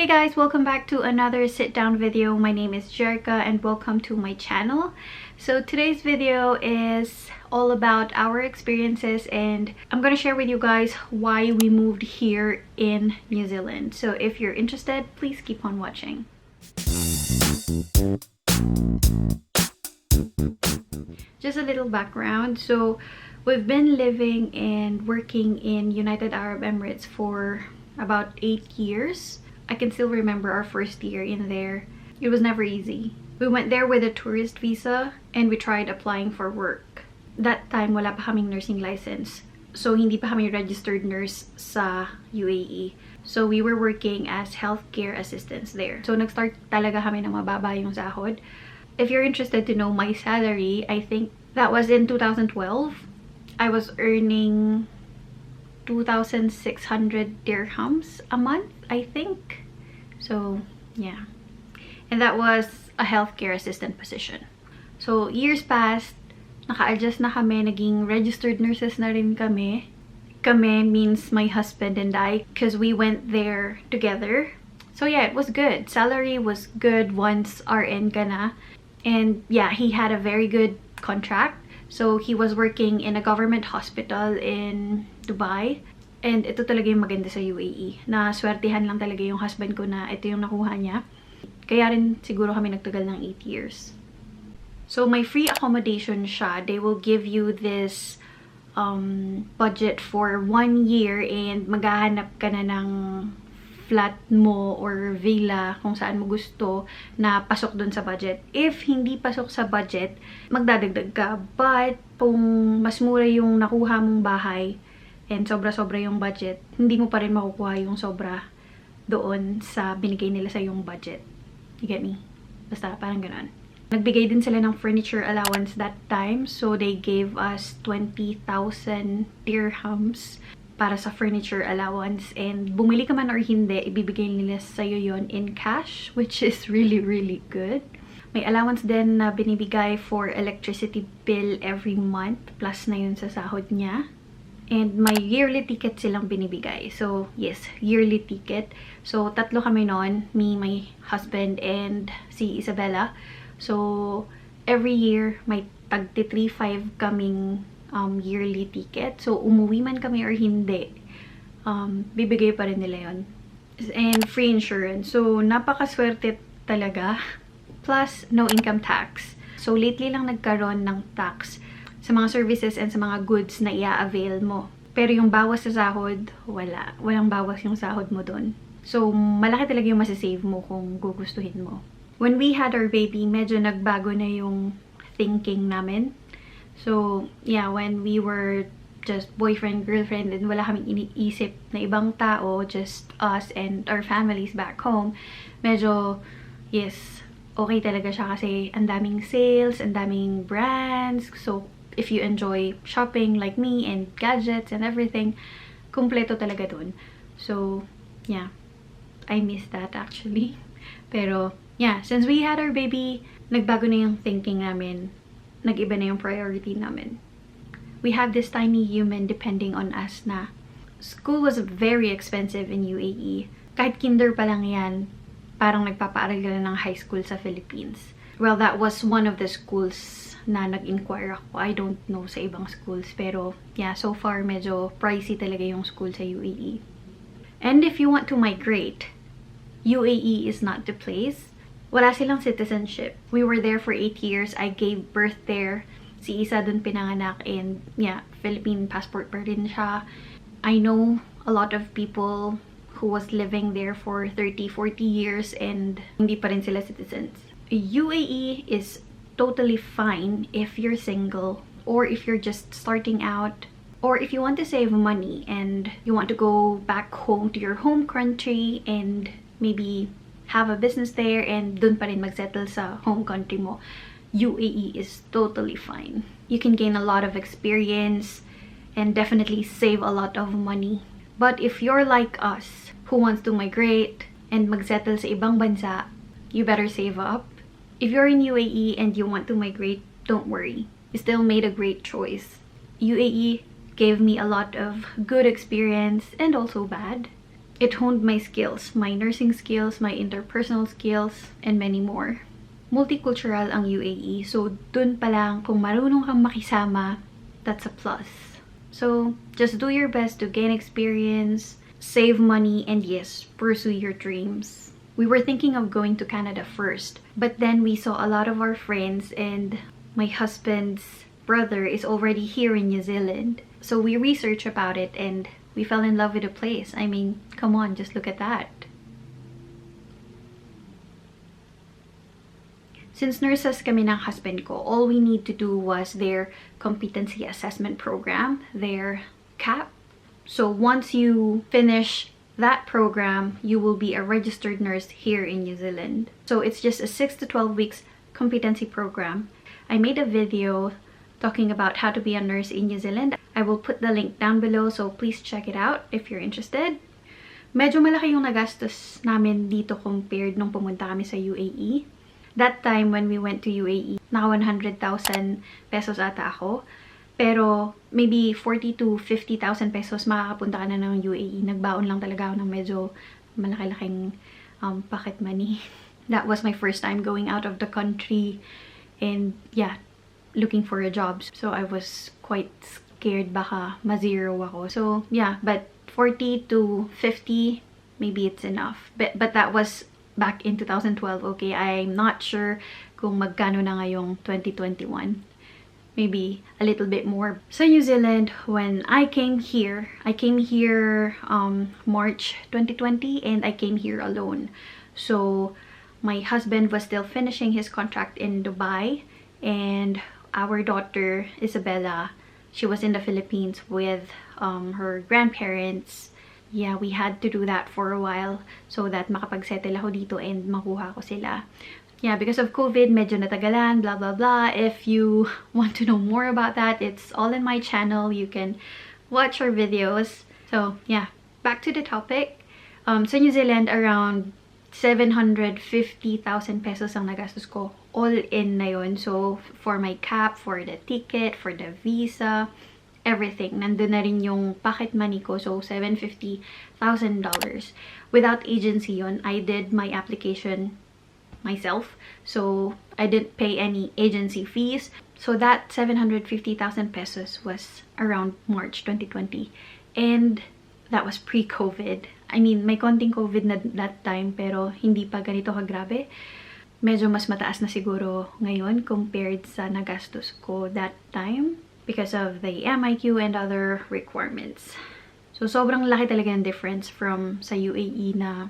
Hey guys, welcome back to another sit down video. My name is Jerika and welcome to my channel. So today's video is all about our experiences and I'm gonna share with you guys why we moved here in New Zealand. So if you're interested, please keep on watching. Just a little background. So we've been living and working in United Arab Emirates for about 8 years. I can still remember our first year in there. It was never easy. We went there with a tourist visa and we tried applying for work. That time, wala pa kaming nursing license. So, hindi pa kami registered nurse sa UAE. So, we were working as healthcare assistants there. So, nag-start talaga kami ng mababa yung sahod. If you're interested to know my salary, I think that was in 2012. I was earning 2,600 dirhams a month, I think. So, yeah. And that was a healthcare assistant position. So, years passed, naka-adjust na kami, naging registered nurses na rin kami. Kami means my husband and I, because we went there together. So, yeah, it was good. Salary was good once RN ka na. And, yeah, he had a very good contract. So, he was working in a government hospital in Dubai. And ito talaga yung maganda sa UAE. Na swertihan lang talaga yung husband ko na ito yung nakuha niya. Kaya rin siguro kami nagtagal ng 8 years. So, may free accommodation siya. They will give you this budget for 1 year and maghahanap ka na ng flat mo or villa kung saan mo gusto na pasok dun sa budget. If hindi pasok sa budget, magdadagdag ka. But, kung mas mura yung nakuha mong bahay, and sobra-sobra yung budget, hindi mo pa rin makukuha yung sobra doon sa binigay nila sa yung budget. You get me? Basta, parang ganun. Nagbigay din sila ng furniture allowance that time. So, they gave us 20,000 dirhams para sa furniture allowance. And bumili ka man or hindi, ibibigay nila sa'yo yon in cash, which is really, really good. May allowance din na binibigay for electricity bill every month, plus na yun sa sahod niya. And may yearly ticket silang binibigay. So, yes, yearly ticket. So, tatlo kami noon. Me, my husband, and si Isabella. So, every year, may tagti 3,500 kaming yearly ticket. So, umuwi man kami or hindi, bibigay pa rin nila yun. And free insurance. So, napakaswerte talaga. Plus, no income tax. So, lately lang nagkaroon ng tax sa mga services and sa mga goods na i-avail mo. Pero yung bawas sa sahod, wala. Walang bawas yung sahod mo dun. So, malaki talaga yung masasave mo kung gugustuhin mo. When we had our baby, medyo nagbago na yung thinking namin. So, yeah, when we were just boyfriend, girlfriend, and wala kaming iniisip na ibang tao, just us and our families back home, medyo, yes, okay talaga siya kasi ang daming sales, ang daming brands. So, if you enjoy shopping like me and gadgets and everything, kumpleto talaga dun. So, yeah. I miss that actually. Pero, yeah. Since we had our baby, nagbago na yung thinking namin. Nag-iba na yung priority namin. We have this tiny human depending on us na. School was very expensive in UAE. Kahit kinder pa lang yan, parang nagpapaaral ka na ng high school sa Philippines. Well, that was one of the schools na nag-inquire ako. I don't know sa ibang schools. Pero, yeah, so far, medyo pricey talaga yung school sa UAE. And if you want to migrate, UAE is not the place. Wala silang citizenship. We were there for 8 years. I gave birth there. Si Isa dun pinanganak. And, yeah, Philippine passport pa rin siya. I know a lot of people who was living there for 30, 40 years and hindi pa rin sila citizens. UAE is totally fine if you're single or if you're just starting out or if you want to save money and you want to go back home to your home country and maybe have a business there and dun pa rin magsettle sa home country mo. UAE is totally fine. You can gain a lot of experience and definitely save a lot of money. But if you're like us who wants to migrate and magsettle sa ibang bansa, you better save up. If you're in UAE and you want to migrate, don't worry. You still made a great choice. UAE gave me a lot of good experience and also bad. It honed my skills, my nursing skills, my interpersonal skills, and many more. Multicultural ang UAE, so dun pa lang kung marunong kang makisama, that's a plus. So just do your best to gain experience, save money, and yes, pursue your dreams. We were thinking of going to Canada first, but then we saw a lot of our friends, and my husband's brother is already here in New Zealand. So we researched about it and we fell in love with the place. I mean, come on, just look at that. Since nurses kami ng husband ko, all we need to do was their competency assessment program, their CAP. So once you finish that program, you will be a registered nurse here in New Zealand. So it's just a 6 to 12 weeks competency program. I made a video talking about how to be a nurse in New Zealand. I will put the link down below, so please check it out if you're interested. Medyo malaki yung nagastos namin dito compared nung pumunta kami sa UAE. That time when we went to UAE, naka 100,000 pesos ata ako. Pero maybe 40 to 50,000 pesos makakapunta ka na ng UAE. Nagbaon lang talaga ako ng medyo malaki-laking pocket money. That was my first time going out of the country and yeah, looking for a job. So I was quite scared baka ma-zero ako. So yeah, but 40 to 50, maybe it's enough. But that was back in 2012, okay? I'm not sure kung magkano na ngayong 2021. Maybe a little bit more. So New Zealand, when I came here March 2020, and I came here alone. So my husband was still finishing his contract in Dubai, and our daughter Isabella, she was in the Philippines with her grandparents. Yeah, we had to do that for a while so that makapag-settle ako dito and makuha ko sila. Yeah, because of COVID, medyo natagalan, blah blah blah. If you want to know more about that, it's all in my channel. You can watch our videos. So yeah, back to the topic. Sa New Zealand, around 750,000 pesos ang nagastos ko. All in na yun. So for my cap, for the ticket, for the visa, everything. Nandun na rin yung pocket money ko. So $750,000. Without agency yun. I did my application myself. So I didn't pay any agency fees. So that 750,000 pesos was around March 2020. And that was pre-COVID. I mean, may konting COVID na that time, pero hindi pa ganito kagrabe. Medyo mas mataas na siguro ngayon compared sa nagastos ko that time because of the MIQ and other requirements. So sobrang laki talaga yung difference from sa UAE na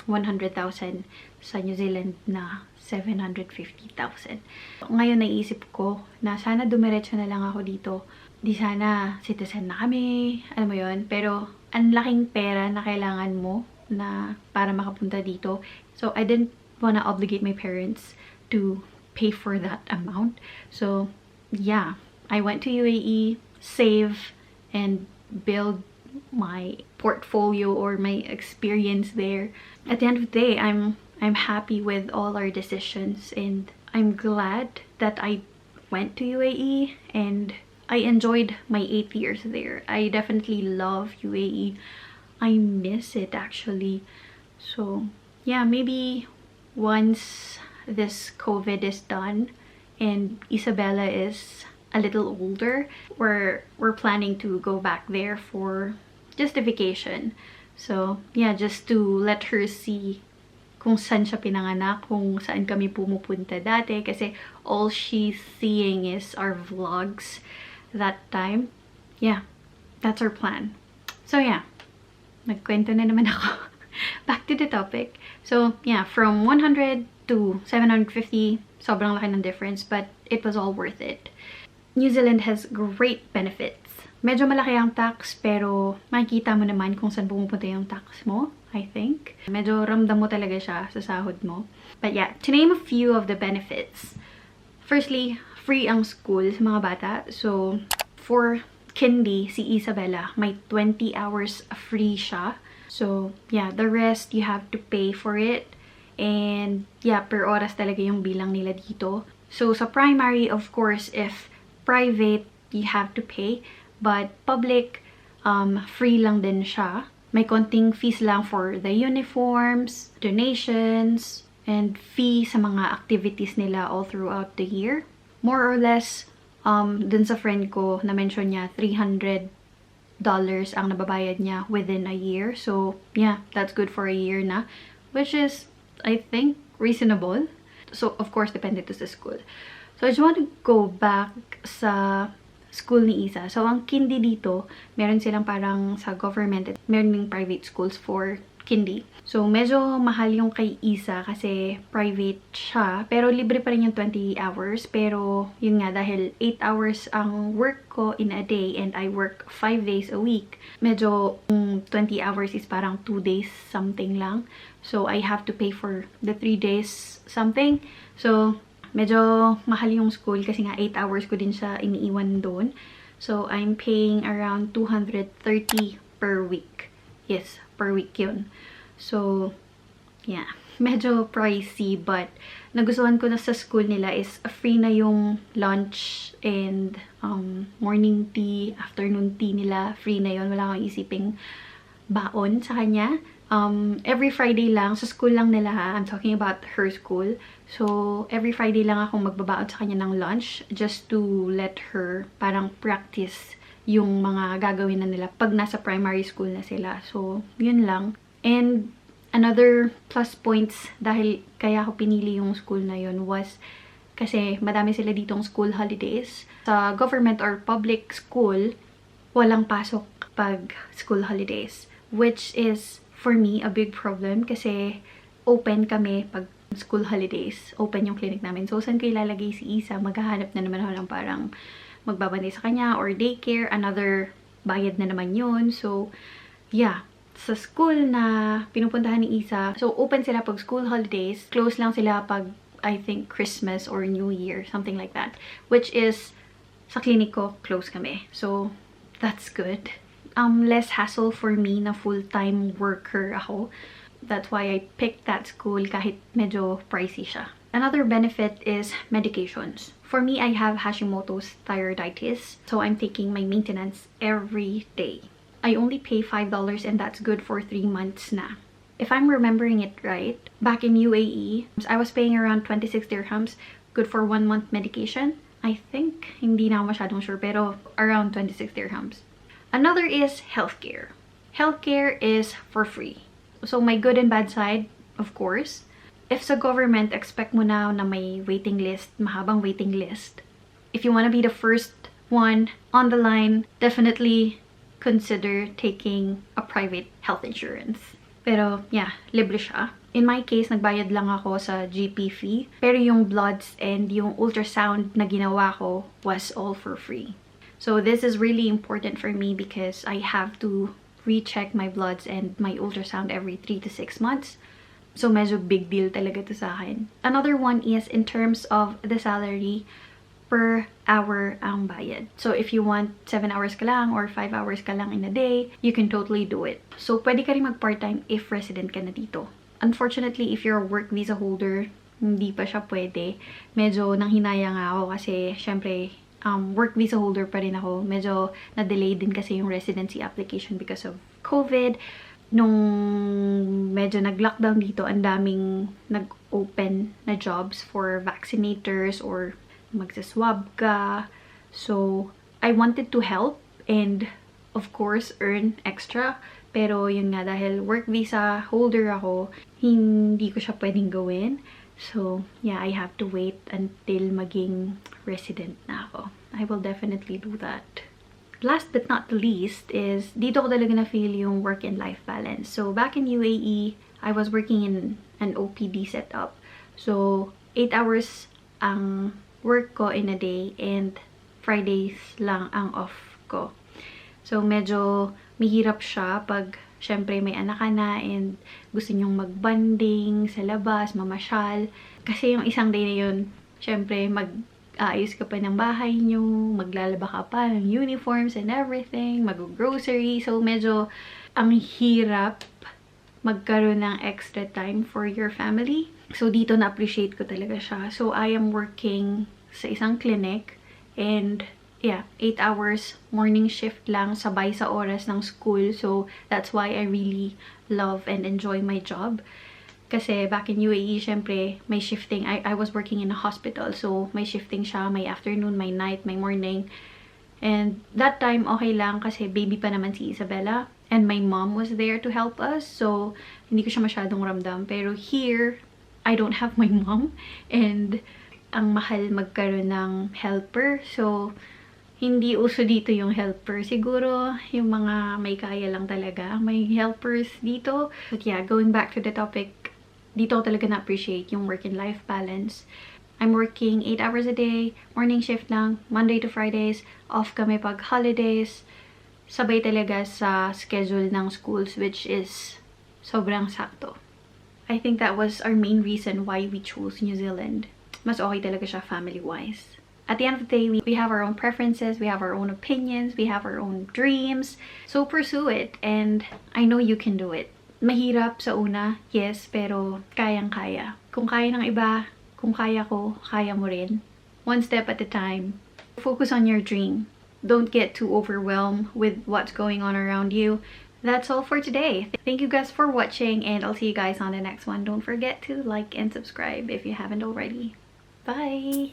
100,000 sa New Zealand na 750,000. Ngayon naisip ko na sana dumiretso na lang ako dito. Di sana citizen na kami, alam mo yun. Pero ang laking pera na kailangan mo na para makapunta dito. So I didn't wanna obligate my parents to pay for that amount. So yeah, I went to UAE, save, and build my portfolio or my experience there. At the end of the day, I'm happy with all our decisions, and I'm glad that I went to UAE and I enjoyed my 8 years there. I definitely love UAE. I miss it actually. So yeah, maybe once this COVID is done and Isabella is a little older, we're planning to go back there for just a vacation. So yeah, just to let her see kung saan siya pinanganak, kung saan kami pumupunta dati, kasi all she's seeing is our vlogs that time. Yeah, that's our plan. So yeah, nagkwento na naman ako. Back to the topic. So yeah, from 100 to 750, sobrang laki ng difference, but it was all worth it. New Zealand has great benefits. Medyo malaki ang tax, pero makikita mo naman kung saan pumupunta yung tax mo, I think. Medyo ramdam mo talaga siya sa sahod mo. But yeah, to name a few of the benefits. Firstly, free ang school sa mga bata. So, for Kindy, si Isabella, may 20 hours free siya. So, yeah, the rest, you have to pay for it. And, yeah, per oras talaga yung bilang nila dito. So, sa primary, of course, if private, you have to pay. But public, free lang din siya. may konting fees lang for the uniforms, donations, and fee sa mga activities nila all throughout the year. More or less, dun sa friend ko, na-mention niya, $300 ang nababayad niya within a year. So, yeah, that's good for a year na. Which is, I think, reasonable. So, of course, depende to sa school. So, I just want to go back sa school ni Isa. So, ang kindi dito, meron silang parang sa government, meron ding private schools for kindi. So, medyo mahal yung kay Isa kasi private siya. Pero libre pa rin yung 20 hours. Pero, yun nga, dahil 8 hours ang work ko in a day and I work 5 days a week, medyo 20 hours is parang 2 days something lang. So, I have to pay for the 3 days something. So, medyo mahal yung school kasi nga 8 hours ko din siya iniiwan doon. So, I'm paying around 230 per week. Yes, per week yun. So, yeah. Medyo pricey but nagustuhan ko na sa school nila is free na yung lunch and morning tea, afternoon tea nila. Free na yun. Wala akong isiping baon sa kanya. Every Friday lang, sa school lang nila ha, I'm talking about her school. So, every Friday lang akong magbabaon sa kanya ng lunch just to let her parang practice yung mga gagawin na nila pag nasa primary school na sila. So, yun lang. And another plus points dahil kaya ako pinili yung school na yun was kasi madami sila ditong school holidays. Sa government or public school, walang pasok pag school holidays. Which is, for me, a big problem kasi open kami pag school holidays. Open yung clinic namin. So, saan ko ilalagay si Isa? Maghahanap na naman ako ng parang magbabanday sa kanya or daycare. Another bayad na naman yun. So, yeah. Sa school na pinupuntahan ni Isa, so open sila pag school holidays. Close lang sila pag, I think, Christmas or New Year. Something like that. Which is, sa clinic ko, close kami. So, that's good. Less hassle for me na full-time worker ako. That's why I picked that school kahit medyo pricey siya. Another benefit is medications. For me, I have Hashimoto's thyroiditis, so I'm taking my maintenance every day. I only pay $5 and that's good for 3 months na. If I'm remembering it right, back in UAE, I was paying around 26 dirhams, good for 1 month medication. I think, hindi na ako masyadong sure, pero around 26 dirhams. Another is healthcare. Healthcare is for free. So, my good and bad side, of course. If sa government, expect mo na may waiting list, mahabang waiting list. If you want to be the first one on the line, definitely consider taking a private health insurance. Pero, yeah, libre siya. In my case, nagbayad lang ako sa GP fee. Pero yung bloods and yung ultrasound na ginawa ko was all for free. So, this is really important for me because I have to recheck my bloods and my ultrasound every 3 to 6 months. So, medyo big deal talaga to sa akin. Another one is in terms of the salary, per hour ang bayad. So, if you want 7 hours ka lang or 5 hours ka lang in a day, you can totally do it. So, pwede ka rin mag-part-time if resident ka na dito. Unfortunately, if you're a work visa holder, hindi pa siya pwede. Medyo nanghinaya nga ako kasi, syempre, work visa holder pa rin ako. Medyo na-delay din kasi yung residency application because of COVID. Nung medyo nag-lockdown dito, ang daming nag-open na jobs for vaccinators or magsaswab ka. So, I wanted to help and, of course, earn extra. Pero, yun nga, dahil work visa holder ako, hindi ko siya pwedeng gawin. So, yeah, I have to wait until maging resident na ako. I will definitely do that. Last but not least is, dito ko talaga na-feel yung work and life balance. So, back in UAE, I was working in an OPD setup. So, 8 hours ang work ko in a day and Fridays lang ang off ko. So, medyo mahirap siya pag syempre may anak ka na and gusto nyong magbanding sa labas, mamasyal. Kasi yung isang day na yun, syempre mag-aayos ka pa ng bahay nyo, maglalaba ka pa ng uniforms and everything, mag-grocery. So, medyo ang hirap magkaroon ng extra time for your family. So, dito na-appreciate ko talaga siya. So, I am working sa isang clinic and yeah, 8 hours morning shift lang sabay sa oras ng school. So, that's why I really love and enjoy my job. Kasi back in UAE, syempre, may shifting. I was working in a hospital. So, may shifting siya. May afternoon, may night, may morning. And that time, okay lang kasi baby pa naman si Isabella. And my mom was there to help us. So, hindi ko siya masyadong ramdam. Pero here, I don't have my mom. And ang mahal magkaroon ng helper. So, hindi uso dito yung helper. Siguro, yung mga may kaya lang talaga. May helpers dito. But yeah, going back to the topic, dito ko talaga na-appreciate yung work and life balance. I'm working 8 hours a day, morning shift lang, Monday to Fridays, off kami pag holidays. Sabay talaga sa schedule ng schools, which is sobrang sakto. I think that was our main reason why we chose New Zealand. Mas okay talaga siya family-wise. At the end of the day, we have our own preferences, we have our own opinions, we have our own dreams. So pursue it, and I know you can do it. Mahirap sa una, yes, pero kayang-kaya. Kung kaya ng iba, kung kaya ko, kaya mo rin. One step at a time. Focus on your dream. Don't get too overwhelmed with what's going on around you. That's all for today. Thank you guys for watching, and I'll see you guys on the next one. Don't forget to like and subscribe if you haven't already. Bye!